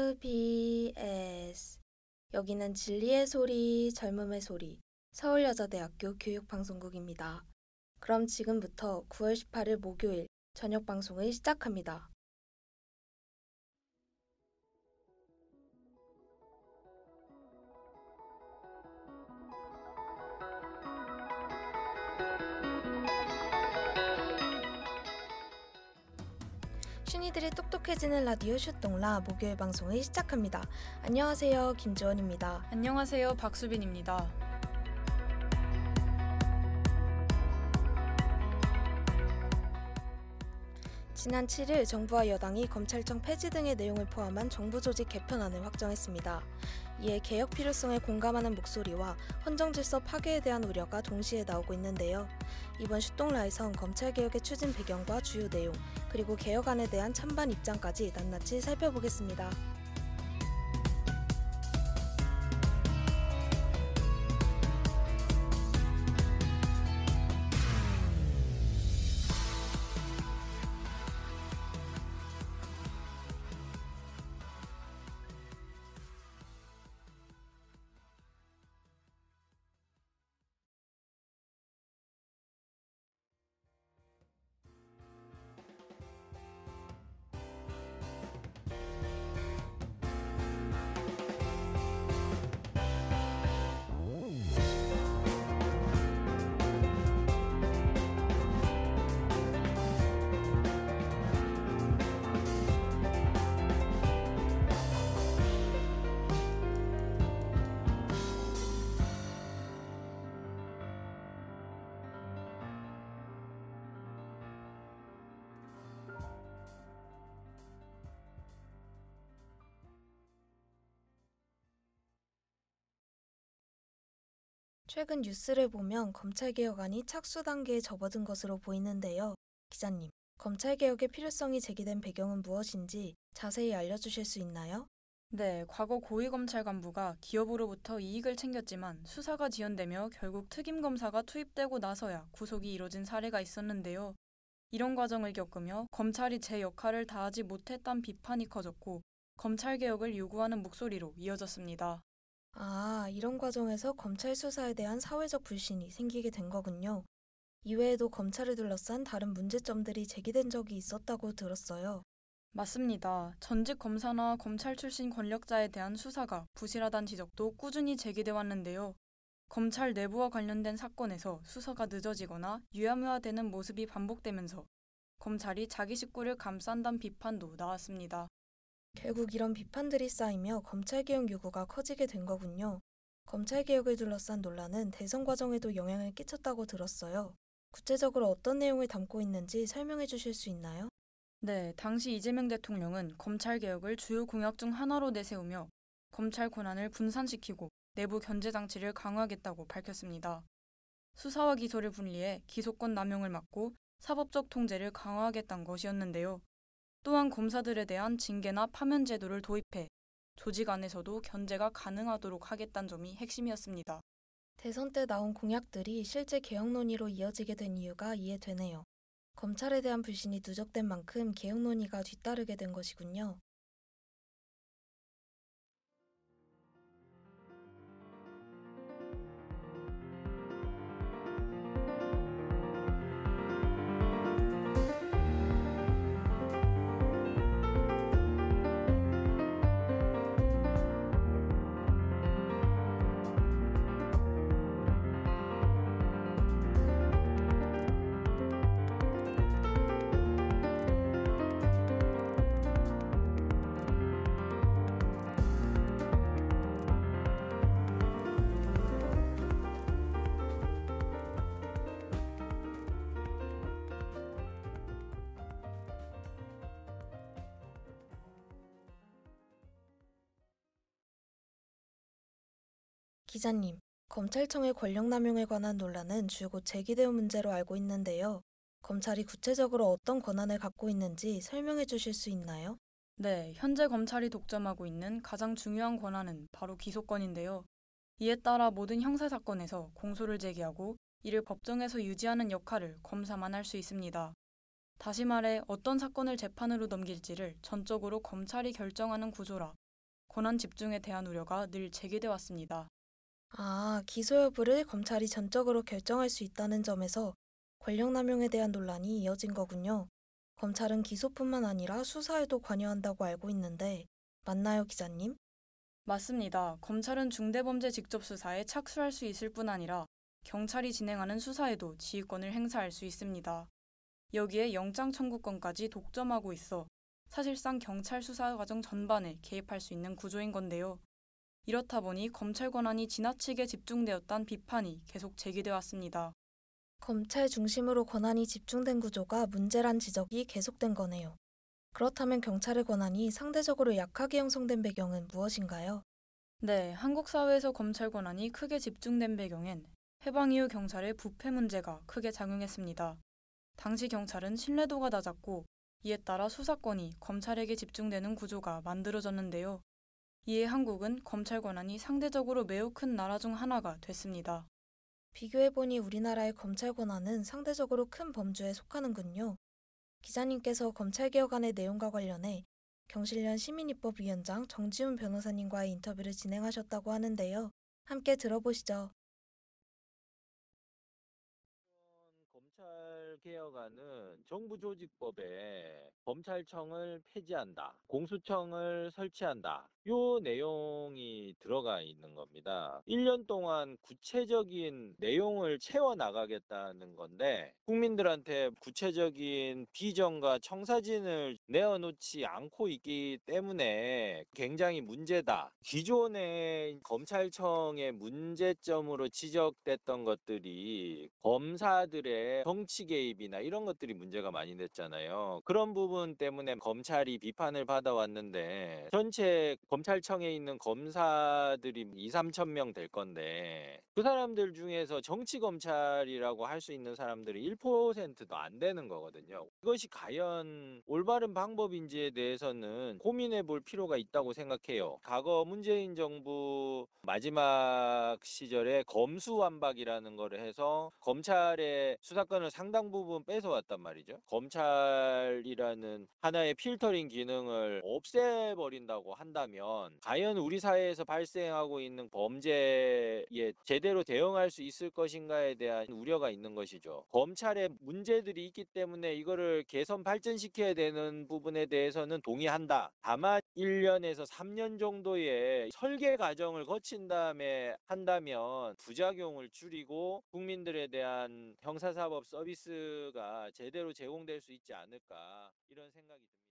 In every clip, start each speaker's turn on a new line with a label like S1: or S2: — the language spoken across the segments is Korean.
S1: WBS. 여기는 진리의 소리, 젊음의 소리, 서울여자대학교 교육방송국입니다. 그럼 지금부터 9월 18일 목요일 저녁 방송을 시작합니다. 쉰이들이 똑똑해지는 라디오 슛동라 목요일 방송을 시작합니다. 안녕하세요, 김지원입니다.
S2: 안녕하세요, 박수빈입니다.
S1: 지난 7일 정부와 여당이 검찰청 폐지 등의 내용을 포함한 정부 조직 개편안을 확정했습니다. 이에 개혁 필요성에 공감하는 목소리와 헌정질서 파괴에 대한 우려가 동시에 나오고 있는데요. 이번 슛동라에선 검찰개혁의 추진 배경과 주요 내용, 그리고 개혁안에 대한 찬반 입장까지 낱낱이 살펴보겠습니다. 최근 뉴스를 보면 검찰개혁안이 착수 단계에 접어든 것으로 보이는데요. 기자님, 검찰개혁의 필요성이 제기된 배경은 무엇인지 자세히 알려주실 수 있나요?
S2: 네, 과거 고위검찰 간부가 기업으로부터 이익을 챙겼지만 수사가 지연되며 결국 특임검사가 투입되고 나서야 구속이 이뤄진 사례가 있었는데요. 이런 과정을 겪으며 검찰이 제 역할을 다하지 못했다는 비판이 커졌고 검찰개혁을 요구하는 목소리로 이어졌습니다.
S1: 이런 과정에서 검찰 수사에 대한 사회적 불신이 생기게 된 거군요. 이외에도 검찰을 둘러싼 다른 문제점들이 제기된 적이 있었다고 들었어요.
S2: 맞습니다. 전직 검사나 검찰 출신 권력자에 대한 수사가 부실하다는 지적도 꾸준히 제기돼 왔는데요. 검찰 내부와 관련된 사건에서 수사가 늦어지거나 유야무야되는 모습이 반복되면서 검찰이 자기 식구를 감싼다는 비판도 나왔습니다.
S1: 결국 이런 비판들이 쌓이며 검찰개혁 요구가 커지게 된 거군요. 검찰개혁을 둘러싼 논란은 대선 과정에도 영향을 끼쳤다고 들었어요. 구체적으로 어떤 내용을 담고 있는지 설명해 주실 수 있나요?
S2: 네, 당시 이재명 대통령은 검찰개혁을 주요 공약 중 하나로 내세우며 검찰 권한을 분산시키고 내부 견제 장치를 강화하겠다고 밝혔습니다. 수사와 기소를 분리해 기소권 남용을 막고 사법적 통제를 강화하겠다는 것이었는데요. 또한 검사들에 대한 징계나 파면 제도를 도입해 조직 안에서도 견제가 가능하도록 하겠다는 점이 핵심이었습니다.
S1: 대선 때 나온 공약들이 실제 개혁 논의로 이어지게 된 이유가 이해되네요. 검찰에 대한 불신이 누적된 만큼 개혁 논의가 뒤따르게 된 것이군요. 기자님, 검찰청의 권력남용에 관한 논란은 줄곧 제기되어 문제로 알고 있는데요. 검찰이 구체적으로 어떤 권한을 갖고 있는지 설명해 주실 수 있나요?
S2: 네, 현재 검찰이 독점하고 있는 가장 중요한 권한은 바로 기소권인데요. 이에 따라 모든 형사사건에서 공소를 제기하고 이를 법정에서 유지하는 역할을 검사만 할 수 있습니다. 다시 말해 어떤 사건을 재판으로 넘길지를 전적으로 검찰이 결정하는 구조라 권한 집중에 대한 우려가 늘 제기돼 왔습니다.
S1: 아, 기소 여부를 검찰이 전적으로 결정할 수 있다는 점에서 권력남용에 대한 논란이 이어진 거군요. 검찰은 기소뿐만 아니라 수사에도 관여한다고 알고 있는데, 맞나요, 기자님?
S2: 맞습니다. 검찰은 중대범죄 직접 수사에 착수할 수 있을 뿐 아니라 경찰이 진행하는 수사에도 지휘권을 행사할 수 있습니다. 여기에 영장 청구권까지 독점하고 있어 사실상 경찰 수사 과정 전반에 개입할 수 있는 구조인 건데요. 이렇다 보니 검찰 권한이 지나치게 집중되었다는 비판이 계속 제기돼 왔습니다.
S1: 검찰 중심으로 권한이 집중된 구조가 문제란 지적이 계속된 거네요. 그렇다면 경찰의 권한이 상대적으로 약하게 형성된 배경은 무엇인가요?
S2: 네, 한국 사회에서 검찰 권한이 크게 집중된 배경엔 해방 이후 경찰의 부패 문제가 크게 작용했습니다. 당시 경찰은 신뢰도가 낮았고 이에 따라 수사권이 검찰에게 집중되는 구조가 만들어졌는데요. 이에 한국은 검찰 권한이 상대적으로 매우 큰 나라 중 하나가 됐습니다.
S1: 비교해보니 우리나라의 검찰 권한은 상대적으로 큰 범주에 속하는군요. 기자님께서 검찰개혁안의 내용과 관련해 경실련 시민입법위원장 정지훈 변호사님과의 인터뷰를 진행하셨다고 하는데요. 함께 들어보시죠.
S3: 검찰 개혁안은 정부 조직법에 검찰청을 폐지한다, 공수처를 설치한다. 요 내용이 들어가 있는 겁니다. 1년 동안 구체적인 내용을 채워 나가겠다는 건데 국민들한테 구체적인 비전과 청사진을 내어놓지 않고 있기 때문에 굉장히 문제다. 기존의 검찰청의 문제점으로 지적됐던 것들이 검사들의 정치 개입이나 이런 것들이 문제가 많이 됐잖아요. 그런 부분 때문에 검찰이 비판을 받아왔는데 전체 검찰청에 있는 검사들이 2, 3천 명 될 건데 그 사람들 중에서 정치 검찰이라고 할 수 있는 사람들이 1%도 안 되는 거거든요. 이것이 과연 올바른 방법인지에 대해서는 고민해 볼 필요가 있다고 생각해요. 과거 문재인 정부 마지막 시절에 검수완박이라는 거를 해서 검찰의 수사권을 상당 부분 뺏어왔단 말이죠. 검찰이라는 하나의 필터링 기능을 없애버린다고 한다면 과연 우리 사회에서 발생하고 있는 범죄에 제대로 대응할 수 있을 것인가에 대한 우려가 있는 것이죠. 검찰에 문제들이 있기 때문에 이거를 개선 발전시켜야 되는 부분에 대해서는 동의한다. 다만 1년에서 3년 정도의 설계 과정을 거친 다음에 한다면 부작용을 줄이고 국민들에 대한 형사사법 서비스가 제대로 제공될 수 있지 않을까 이런 생각이 듭니다.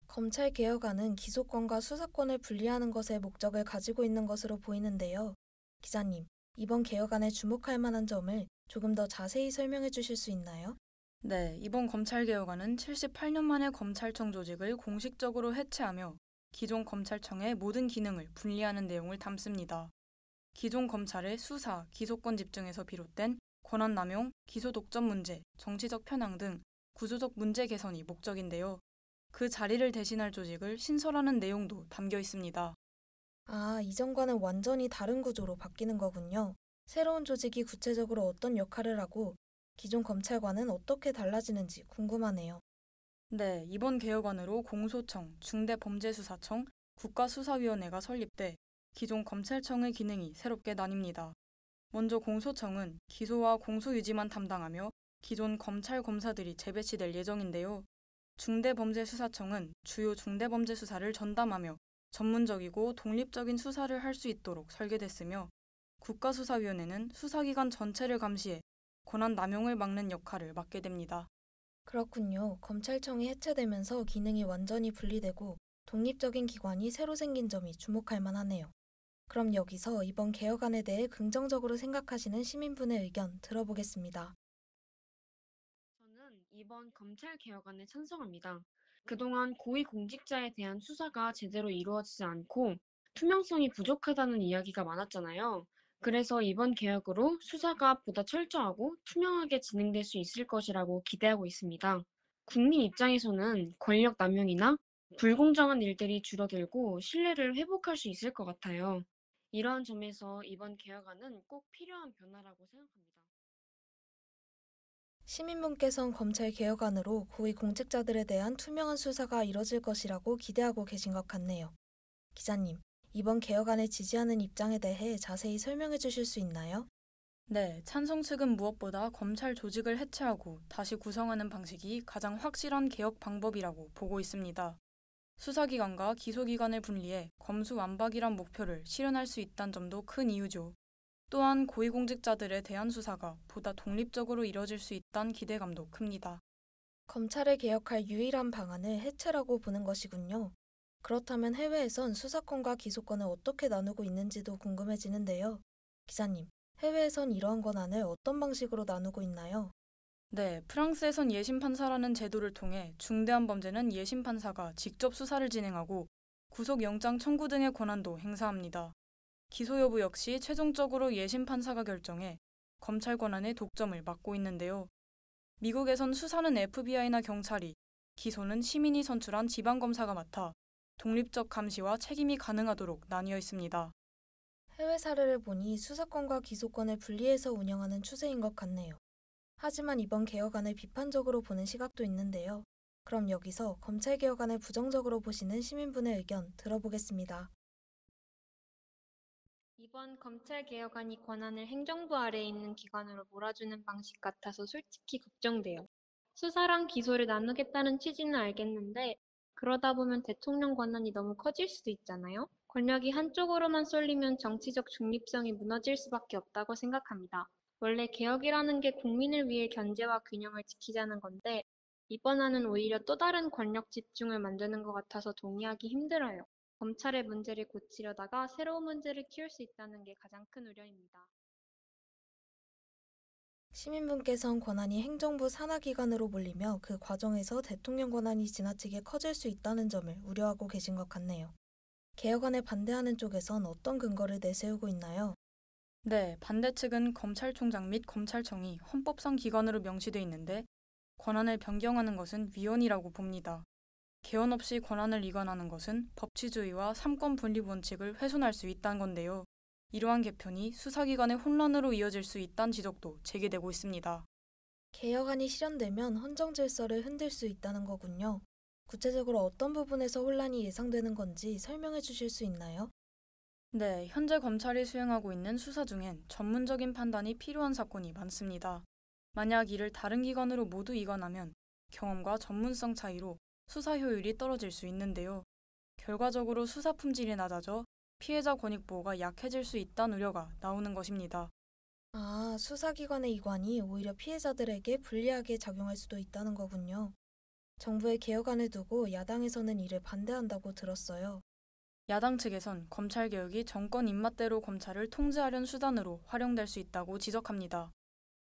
S1: 검찰개혁안은 기소권과 수사권을 분리하는 것에 목적을 가지고 있는 것으로 보이는데요. 기자님, 이번 개혁안에 주목할 만한 점을 조금 더 자세히 설명해 주실 수 있나요?
S2: 네, 이번 검찰개혁안은 78년 만에 검찰청 조직을 공식적으로 해체하며 기존 검찰청의 모든 기능을 분리하는 내용을 담습니다. 기존 검찰의 수사, 기소권 집중에서 비롯된 권한 남용, 기소 독점 문제, 정치적 편향 등 구조적 문제 개선이 목적인데요. 그 자리를 대신할 조직을 신설하는 내용도 담겨 있습니다.
S1: 아, 이전과는 완전히 다른 구조로 바뀌는 거군요. 새로운 조직이 구체적으로 어떤 역할을 하고 기존 검찰과는 어떻게 달라지는지 궁금하네요.
S2: 네, 이번 개혁안으로 공소청, 중대범죄수사청, 국가수사위원회가 설립돼 기존 검찰청의 기능이 새롭게 나뉩니다. 먼저 공소청은 기소와 공소 유지만 담당하며 기존 검찰 검사들이 재배치될 예정인데요. 중대범죄수사청은 주요 중대범죄 수사를 전담하며 전문적이고 독립적인 수사를 할 수 있도록 설계됐으며 국가수사위원회는 수사기관 전체를 감시해 권한 남용을 막는 역할을 맡게 됩니다.
S1: 그렇군요. 검찰청이 해체되면서 기능이 완전히 분리되고 독립적인 기관이 새로 생긴 점이 주목할 만하네요. 그럼 여기서 이번 개혁안에 대해 긍정적으로 생각하시는 시민분의 의견 들어보겠습니다.
S4: 저는 이번 검찰 개혁안에 찬성합니다. 그동안 고위공직자에 대한 수사가 제대로 이루어지지 않고 투명성이 부족하다는 이야기가 많았잖아요. 그래서 이번 개혁으로 수사가 보다 철저하고 투명하게 진행될 수 있을 것이라고 기대하고 있습니다. 국민 입장에서는 권력 남용이나 불공정한 일들이 줄어들고 신뢰를 회복할 수 있을 것 같아요. 이러한 점에서 이번 개혁안은 꼭 필요한 변화라고 생각합니다.
S1: 시민분께선 검찰 개혁안으로 고위 공직자들에 대한 투명한 수사가 이뤄질 것이라고 기대하고 계신 것 같네요. 기자님, 이번 개혁안을 지지하는 입장에 대해 자세히 설명해 주실 수 있나요?
S2: 네, 찬성 측은 무엇보다 검찰 조직을 해체하고 다시 구성하는 방식이 가장 확실한 개혁 방법이라고 보고 있습니다. 수사기관과 기소기관을 분리해 검수완박이란 목표를 실현할 수 있다는 점도 큰 이유죠. 또한 고위공직자들에 대한 수사가 보다 독립적으로 이뤄질 수 있다는 기대감도 큽니다.
S1: 검찰을 개혁할 유일한 방안을 해체라고 보는 것이군요. 그렇다면 해외에선 수사권과 기소권을 어떻게 나누고 있는지도 궁금해지는데요. 기자님, 해외에선 이러한 권한을 어떤 방식으로 나누고 있나요?
S2: 네, 프랑스에선 예심판사라는 제도를 통해 중대한 범죄는 예심판사가 직접 수사를 진행하고 구속영장 청구 등의 권한도 행사합니다. 기소 여부 역시 최종적으로 예심판사가 결정해 검찰 권한의 독점을 막고 있는데요. 미국에선 수사는 FBI나 경찰이, 기소는 시민이 선출한 지방검사가 맡아 독립적 감시와 책임이 가능하도록 나뉘어 있습니다.
S1: 해외 사례를 보니 수사권과 기소권을 분리해서 운영하는 추세인 것 같네요. 하지만 이번 개혁안을 비판적으로 보는 시각도 있는데요. 그럼 여기서 검찰 개혁안을 부정적으로 보시는 시민분의 의견 들어보겠습니다.
S5: 이번 검찰 개혁안이 권한을 행정부 아래에 있는 기관으로 몰아주는 방식 같아서 솔직히 걱정돼요. 수사랑 기소를 나누겠다는 취지는 알겠는데 그러다 보면 대통령 권한이 너무 커질 수도 있잖아요. 권력이 한쪽으로만 쏠리면 정치적 중립성이 무너질 수밖에 없다고 생각합니다. 원래 개혁이라는 게 국민을 위해 견제와 균형을 지키자는 건데 이번 안은 오히려 또 다른 권력 집중을 만드는 것 같아서 동의하기 힘들어요. 검찰의 문제를 고치려다가 새로운 문제를 키울 수 있다는 게 가장 큰 우려입니다.
S1: 시민분께선 권한이 행정부 산하기관으로 몰리며 그 과정에서 대통령 권한이 지나치게 커질 수 있다는 점을 우려하고 계신 것 같네요. 개혁안에 반대하는 쪽에선 어떤 근거를 내세우고 있나요?
S2: 네, 반대 측은 검찰총장 및 검찰청이 헌법상 기관으로 명시돼 있는데 권한을 변경하는 것은 위헌이라고 봅니다. 개헌 없이 권한을 이관하는 것은 법치주의와 삼권 분립 원칙을 훼손할 수 있다는 건데요. 이러한 개편이 수사기관의 혼란으로 이어질 수 있다는 지적도 제기되고 있습니다.
S1: 개혁안이 실현되면 헌정 질서를 흔들 수 있다는 거군요. 구체적으로 어떤 부분에서 혼란이 예상되는 건지 설명해 주실 수 있나요?
S2: 네, 현재 검찰이 수행하고 있는 수사 중엔 전문적인 판단이 필요한 사건이 많습니다. 만약 이를 다른 기관으로 모두 이관하면 경험과 전문성 차이로 수사 효율이 떨어질 수 있는데요. 결과적으로 수사 품질이 낮아져 피해자 권익 보호가 약해질 수 있다는 우려가 나오는 것입니다.
S1: 아, 수사기관의 이관이 오히려 피해자들에게 불리하게 작용할 수도 있다는 거군요. 정부의 개혁안을 두고 야당에서는 이를 반대한다고 들었어요.
S2: 야당 측에선 검찰개혁이 정권 입맛대로 검찰을 통제하려는 수단으로 활용될 수 있다고 지적합니다.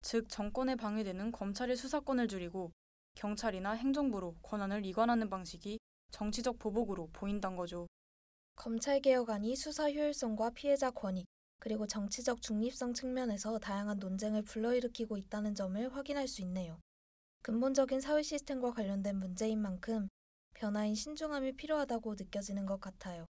S2: 즉 정권에 방해되는 검찰의 수사권을 줄이고 경찰이나 행정부로 권한을 이관하는 방식이 정치적 보복으로 보인다는 거죠.
S1: 검찰 개혁안이 수사 효율성과 피해자 권익, 그리고 정치적 중립성 측면에서 다양한 논쟁을 불러일으키고 있다는 점을 확인할 수 있네요. 근본적인 사회 시스템과 관련된 문제인 만큼 변화인 신중함이 필요하다고 느껴지는 것 같아요.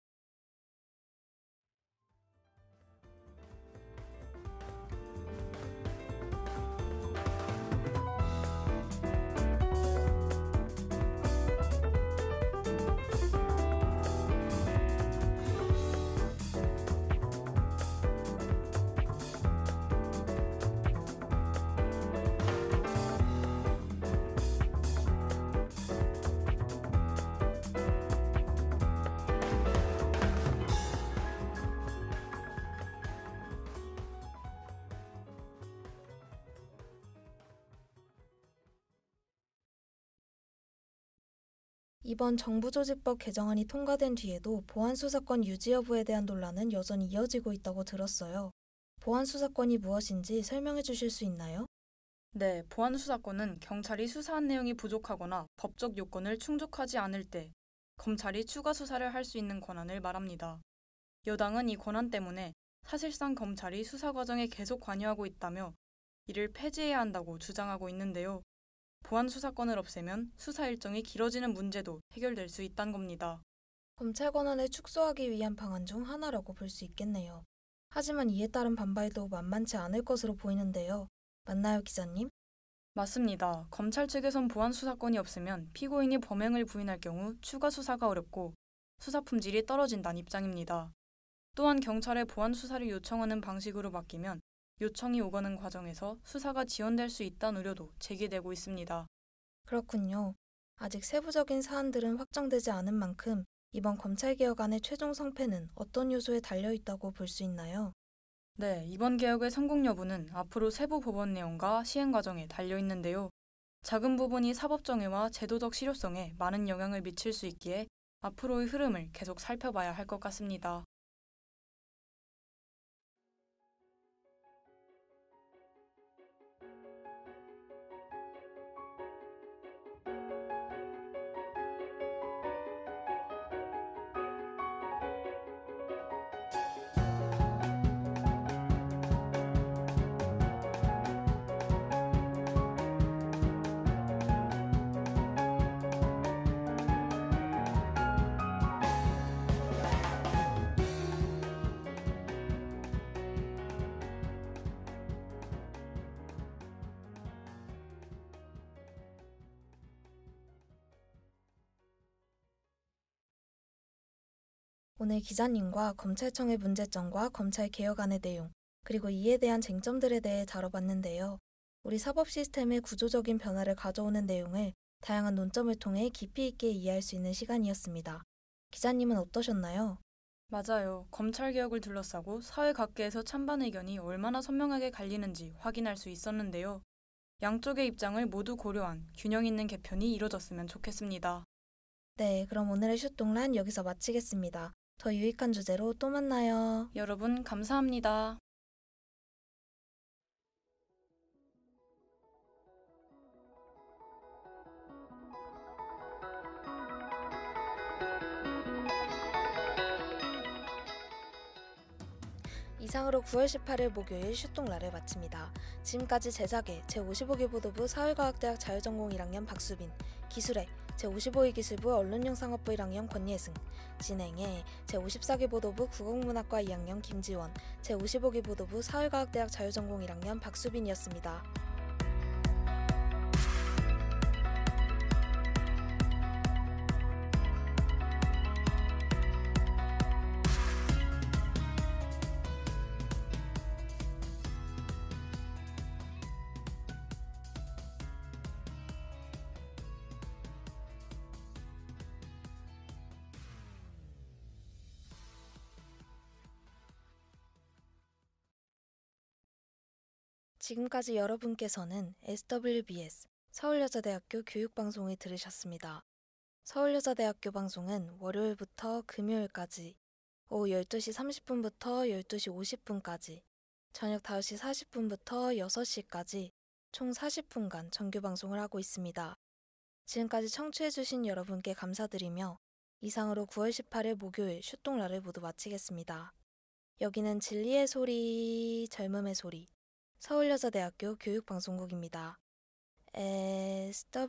S1: 이번 정부조직법 개정안이 통과된 뒤에도 보안수사권 유지 여부에 대한 논란은 여전히 이어지고 있다고 들었어요. 보안수사권이 무엇인지 설명해 주실 수 있나요?
S2: 네, 보안수사권은 경찰이 수사한 내용이 부족하거나 법적 요건을 충족하지 않을 때 검찰이 추가 수사를 할 수 있는 권한을 말합니다. 여당은 이 권한 때문에 사실상 검찰이 수사 과정에 계속 관여하고 있다며 이를 폐지해야 한다고 주장하고 있는데요. 보안수사권을 없애면 수사 일정이 길어지는 문제도 해결될 수 있다는 겁니다.
S1: 검찰 권한을 축소하기 위한 방안 중 하나라고 볼 수 있겠네요. 하지만 이에 따른 반발도 만만치 않을 것으로 보이는데요. 맞나요, 기자님?
S2: 맞습니다. 검찰 측에선 보안 수사권이 없으면 피고인이 범행을 부인할 경우 추가 수사가 어렵고 수사 품질이 떨어진다는 입장입니다. 또한 경찰에 보안 수사를 요청하는 방식으로 바뀌면 요청이 오가는 과정에서 수사가 지연될 수 있다는 우려도 제기되고 있습니다.
S1: 그렇군요. 아직 세부적인 사안들은 확정되지 않은 만큼 이번 검찰개혁안의 최종 성패는 어떤 요소에 달려있다고 볼 수 있나요?
S2: 네, 이번 개혁의 성공 여부는 앞으로 세부 법원 내용과 시행 과정에 달려 있는데요. 작은 부분이 사법 정의와 제도적 실효성에 많은 영향을 미칠 수 있기에 앞으로의 흐름을 계속 살펴봐야 할 것 같습니다.
S1: 오늘 기자님과 검찰청의 문제점과 검찰개혁안의 내용, 그리고 이에 대한 쟁점들에 대해 다뤄봤는데요. 우리 사법 시스템의 구조적인 변화를 가져오는 내용을 다양한 논점을 통해 깊이 있게 이해할 수 있는 시간이었습니다. 기자님은 어떠셨나요?
S2: 맞아요. 검찰 개혁을 둘러싸고 사회 각계에서 찬반 의견이 얼마나 선명하게 갈리는지 확인할 수 있었는데요. 양쪽의 입장을 모두 고려한 균형 있는 개편이 이뤄졌으면 좋겠습니다.
S1: 네, 그럼 오늘의 슛동란 여기서 마치겠습니다. 더 유익한 주제로 또 만나요.
S2: 여러분, 감사합니다.
S1: 이상으로 9월 18일 목요일 슛동라를 마칩니다. 지금까지 제작의 제55기 보도부 사회과학대학 자유전공 1학년 박수빈, 기술의 제55기 기술부 언론영상업부 1학년 권예승, 진행의 제54기 보도부 국어문학과 2학년 김지원, 제55기 보도부 사회과학대학 자유전공 1학년 박수빈이었습니다. 지금까지 여러분께서는 SWBS 서울여자대학교 교육방송을 들으셨습니다. 서울여자대학교 방송은 월요일부터 금요일까지 오후 12시 30분부터 12시 50분까지 저녁 5시 40분부터 6시까지 총 40분간 정규 방송을 하고 있습니다. 지금까지 청취해주신 여러분께 감사드리며 이상으로 9월 18일 목요일 슛동라를 모두 마치겠습니다. 여기는 진리의 소리, 젊음의 소리 서울여자대학교 교육방송국입니다. SWBS